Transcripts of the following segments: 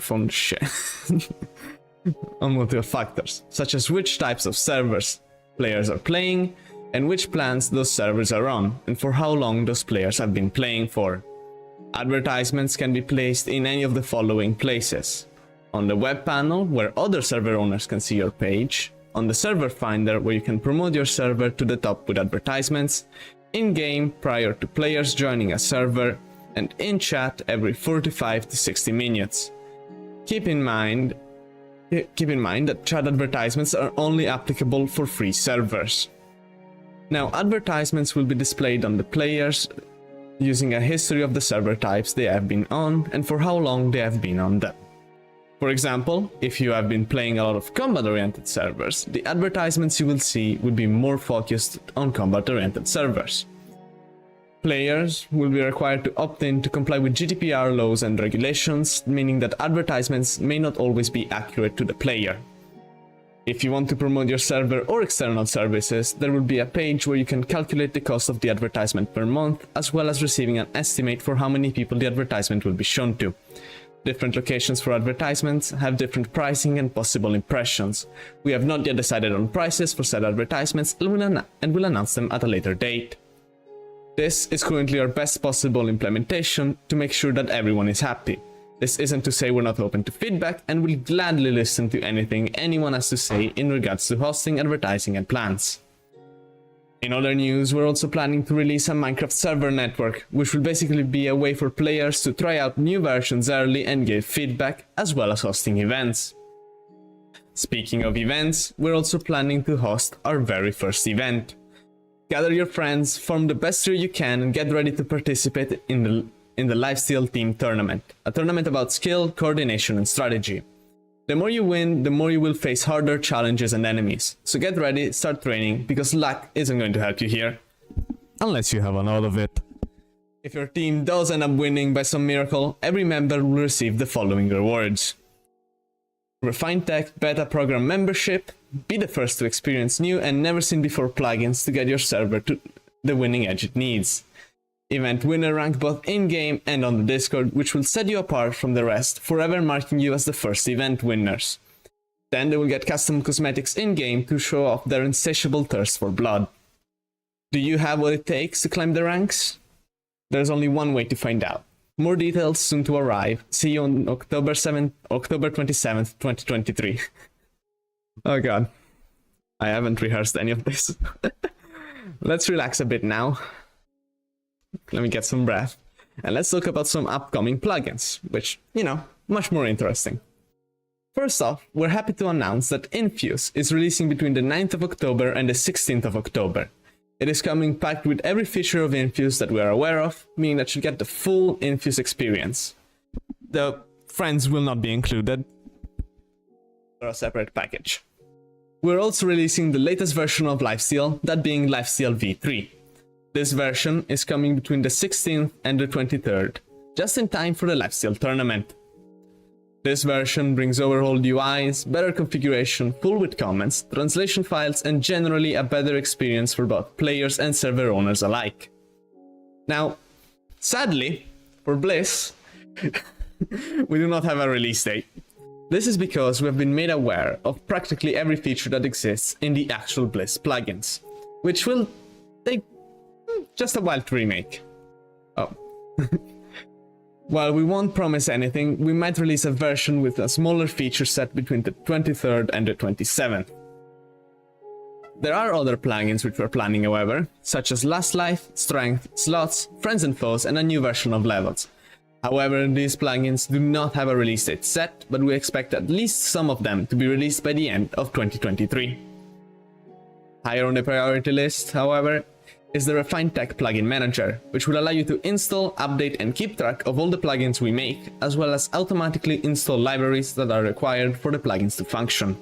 microphone share on multiple factors, such as which types of servers players are playing, and which plans those servers are on, and for how long those players have been playing for. Advertisements can be placed in any of the following places: on the web panel, where other server owners can see your page, on the server finder, where you can promote your server to the top with advertisements, in-game prior to players joining a server, and in chat every 45 to 60 minutes. Keep in mind that chat advertisements are only applicable for free servers. Now, advertisements will be displayed on the players using a history of the server types they have been on and for how long they have been on them. For example, if you have been playing a lot of combat-oriented servers, the advertisements you will see will be more focused on combat-oriented servers. Players will be required to opt in to comply with GDPR laws and regulations, meaning that advertisements may not always be accurate to the player. If you want to promote your server or external services, there will be a page where you can calculate the cost of the advertisement per month, as well as receiving an estimate for how many people the advertisement will be shown to. Different locations for advertisements have different pricing and possible impressions. We have not yet decided on prices for said advertisements and will announce them at a later date. This is currently our best possible implementation to make sure that everyone is happy. This isn't to say we're not open to feedback, and will gladly listen to anything anyone has to say in regards to hosting, advertising, and plans. In other news, we're also planning to release a Minecraft server network, which will basically be a way for players to try out new versions early and give feedback, as well as hosting events. Speaking of events, we're also planning to host our very first event. Gather your friends, form the best trio you can, and get ready to participate in the Lifesteal Team Tournament, a tournament about skill, coordination, and strategy. The more you win, the more you will face harder challenges and enemies. So get ready, start training, because luck isn't going to help you here. Unless you have a lot of it. If your team does end up winning by some miracle, every member will receive the following rewards: Refined Tech Beta Program membership, be the first to experience new and never seen before plugins to get your server to the winning edge it needs. Event winner rank both in-game and on the Discord, which will set you apart from the rest, forever marking you as the first event winners. Then they will get custom cosmetics in-game to show off their insatiable thirst for blood. Do you have what it takes to climb the ranks? There's only one way to find out. More details soon to arrive. See you on October 27th, 2023. Oh god. I haven't rehearsed any of this. Let's relax a bit now. Let me get some breath. And let's talk about some upcoming plugins, which, much more interesting. First off, we're happy to announce that Infuse is releasing between the 9th of October and the 16th of October. It is coming packed with every feature of Infuse that we are aware of, meaning that you get the full Infuse experience. The friends will not be included. They're a separate package. We're also releasing the latest version of Lifesteal, that being Lifesteal V3. This version is coming between the 16th and the 23rd, just in time for the Lifesteal tournament. This version brings overhauled UIs, better configuration, full with comments, translation files, and generally a better experience for both players and server owners alike. Now, sadly, for Bliss, we do not have a release date. This is because we have been made aware of practically every feature that exists in the actual Bliss plugins, which will take just a while to remake. Oh. While we won't promise anything, we might release a version with a smaller feature set between the 23rd and the 27th. There are other plugins which we're planning, however, such as Last Life, Strength, Slots, Friends and Foes, and a new version of Levels. However, these plugins do not have a release date set, but we expect at least some of them to be released by the end of 2023. Higher on the priority list, however, is the Refined Tech Plugin Manager, which will allow you to install, update, and keep track of all the plugins we make, as well as automatically install libraries that are required for the plugins to function.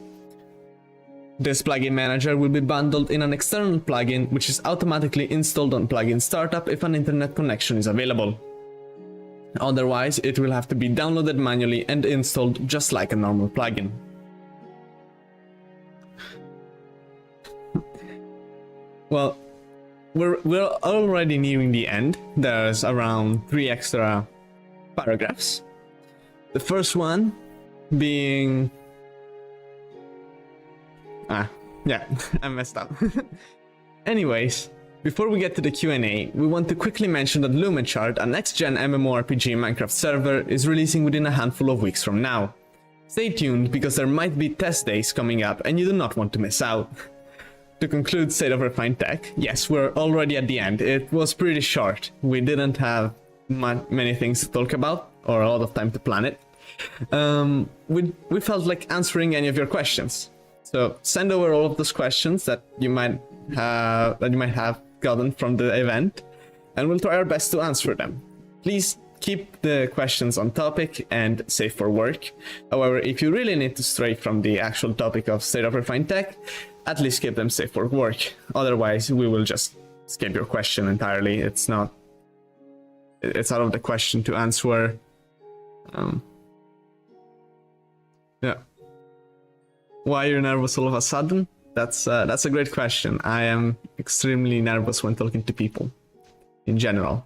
This plugin manager will be bundled in an external plugin, which is automatically installed on plugin startup if an internet connection is available. Otherwise, it will have to be downloaded manually and installed just like a normal plugin. Well, we're already nearing the end. There's around 3 extra paragraphs. The first one being... yeah, I messed up. Anyways, before we get to the Q&A, we want to quickly mention that Lumenchart, a next-gen MMORPG Minecraft server, is releasing within a handful of weeks from now. Stay tuned, because there might be test days coming up and you do not want to miss out. To conclude State of Refined Tech, yes, we're already at the end. It was pretty short. We didn't have many things to talk about, or a lot of time to plan it. We felt like answering any of your questions. So send over all of those questions that you might have gotten from the event, and we'll try our best to answer them. Please keep the questions on topic and safe for work. However, if you really need to stray from the actual topic of State of Refined Tech, at least keep them safe for work. Otherwise, we will just skip your question entirely. It's out of the question to answer. Yeah. Why are you nervous all of a sudden? That's a great question. I am extremely nervous when talking to people, in general.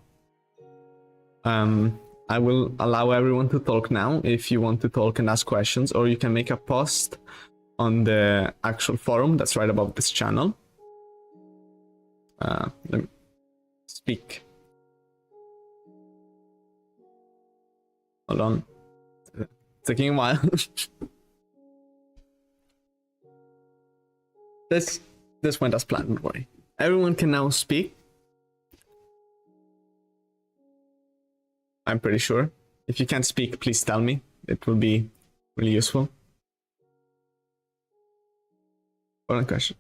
I will allow everyone to talk now if you want to talk and ask questions, or you can make a post on the actual forum that's right above this channel. Let me speak. Hold on. It's taking a while. This went as planned, don't worry. Everyone can now speak. I'm pretty sure. If you can't speak, please tell me. It will be really useful. One question.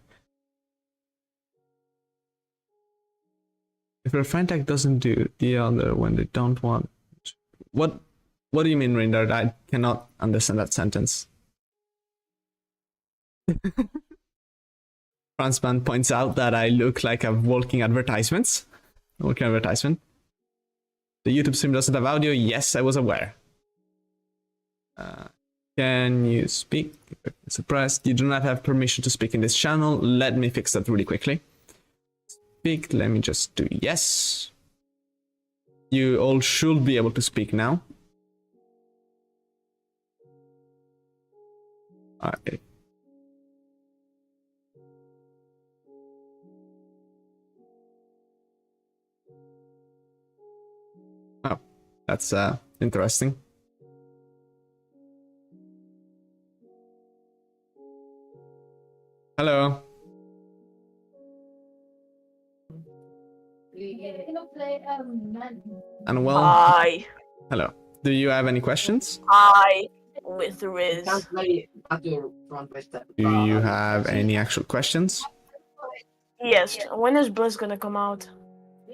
If Refined Tech doesn't do the other when they don't want... What do you mean, Rindard? I cannot understand that sentence. Transman points out that I look like a walking advertisement. The YouTube stream doesn't have audio. Yes, I was aware. Can you speak? Suppressed. You do not have permission to speak in this channel. Let me fix that really quickly. Speak. Let me just do yes. You all should be able to speak now. Okay. Oh, that's interesting. Hello. And well, Hi. hello. Do you have any questions? Hi. With Riz. Do you have any actual questions? Yes. When is Bliss gonna come out?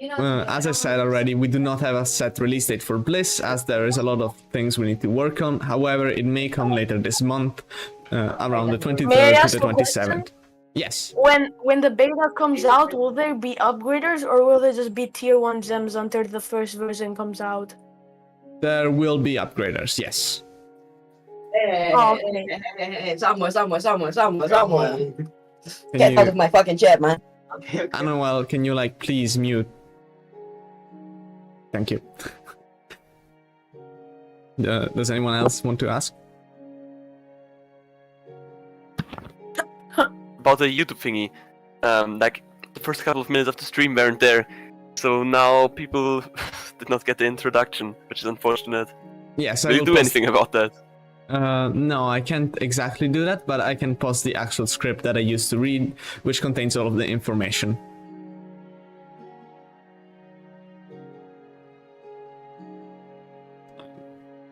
As I said already, we do not have a set release date for Bliss, as there is a lot of things we need to work on. However, it may come later this month, around the 23rd to the 27th. Yes. When the beta comes out, will there be upgraders, or will there just be tier 1 gems until the first version comes out? There will be upgraders, yes. Oh, okay. Someone. Get out of my fucking chat, man. Anuel, can you please mute? Thank you. Does anyone else want to ask? About the YouTube thingy, the first couple of minutes of the stream weren't there, so now people did not get the introduction, which is unfortunate. Yes, Will you do anything about that? No, I can't exactly do that, but I can post the actual script that I used to read, which contains all of the information.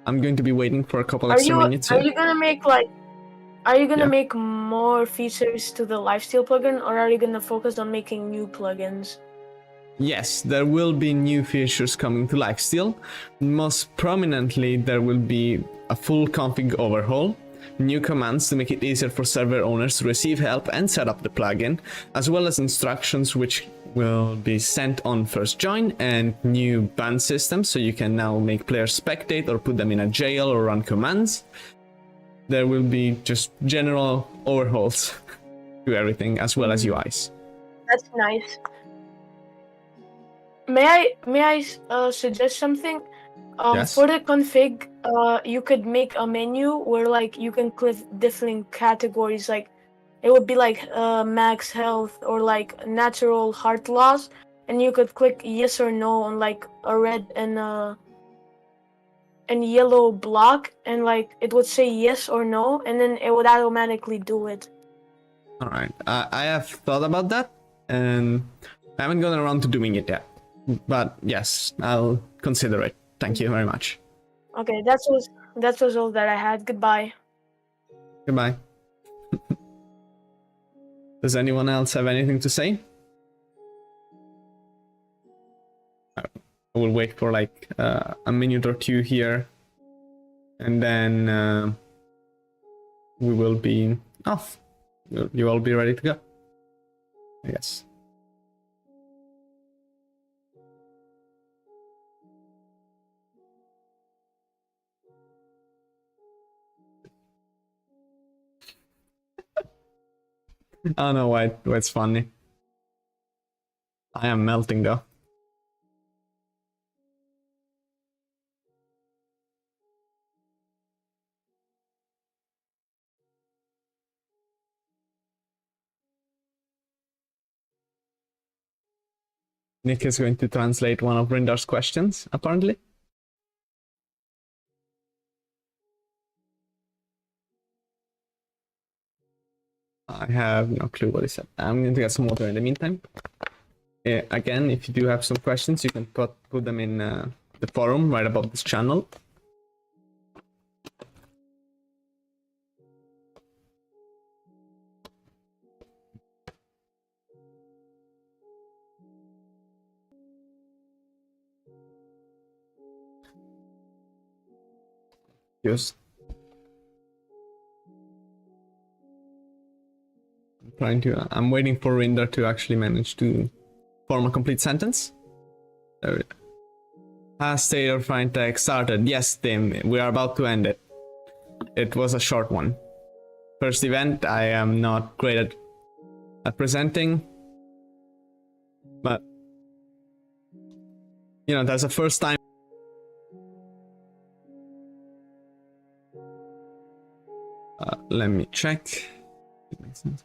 I'm going to be waiting for a couple extra minutes. Are you gonna make make more features to the Lifesteal plugin, or are you gonna focus on making new plugins? Yes, there will be new features coming to Lifesteal. Most prominently, there will be a full config overhaul, new commands to make it easier for server owners to receive help and set up the plugin, as well as instructions which will be sent on first join, and new ban systems, so you can now make players spectate or put them in a jail or run commands. There will be just general overhauls to everything, as well as UIs. That's nice. May I suggest something? Yes. For the config, you could make a menu where like you can click different categories. Like it would be like max health or like natural heart loss, and you could click yes or no on like a red and yellow block, and like it would say yes or no, and then it would automatically do it. All right. I have thought about that, and I haven't gotten around to doing it yet. But yes, I'll consider it. Thank you very much. Okay, that was all that I had. Goodbye. Goodbye. Does anyone else have anything to say? I will wait for like a minute or two here, and then we will be off. You all be ready to go, I guess. I don't know why it's funny. I am melting though. Nick is going to translate one of Rindar's questions, apparently. I have no clue what he said. I'm going to get some water in the meantime. Again, if you do have some questions, you can put them in the forum right above this channel. Yes. I'm waiting for Rindar to actually manage to form a complete sentence. There we go. Has State of Fintech started? Yes, Tim, we are about to end it. It was a short one. First event, I am not great at presenting, but you know, that's the first time. Let me check. It makes sense.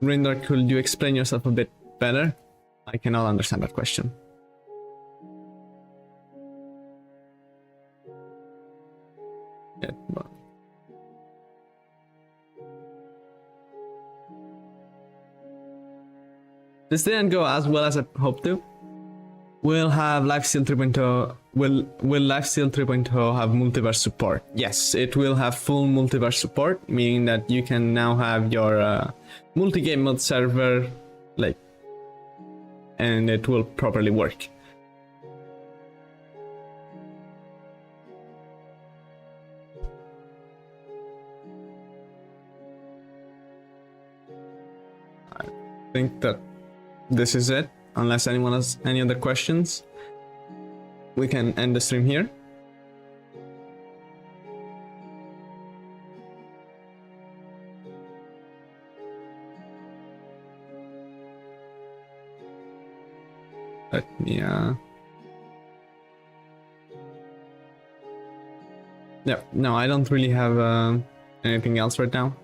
Rindar, could you explain yourself a bit better? I cannot understand that question. Yeah, but... This didn't go as well as I hoped to. Will have Lifesteal 3.0 will Lifesteal 3.0 have multiverse support? Yes, it will have full multiverse support, meaning that you can now have your multi-game mode server, like, and it will properly work. I think that this is it. Unless anyone has any other questions, we can end the stream here. Let me, yeah, no, I don't really have anything else right now.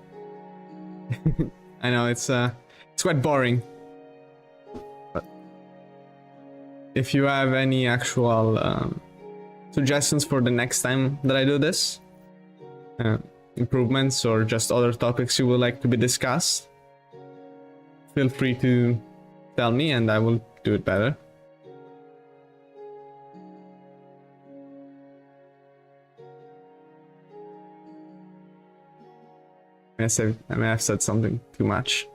I know it's quite boring. If you have any actual suggestions for the next time that I do this, improvements or just other topics you would like to be discussed, feel free to tell me and I will do it better. I may have said something too much.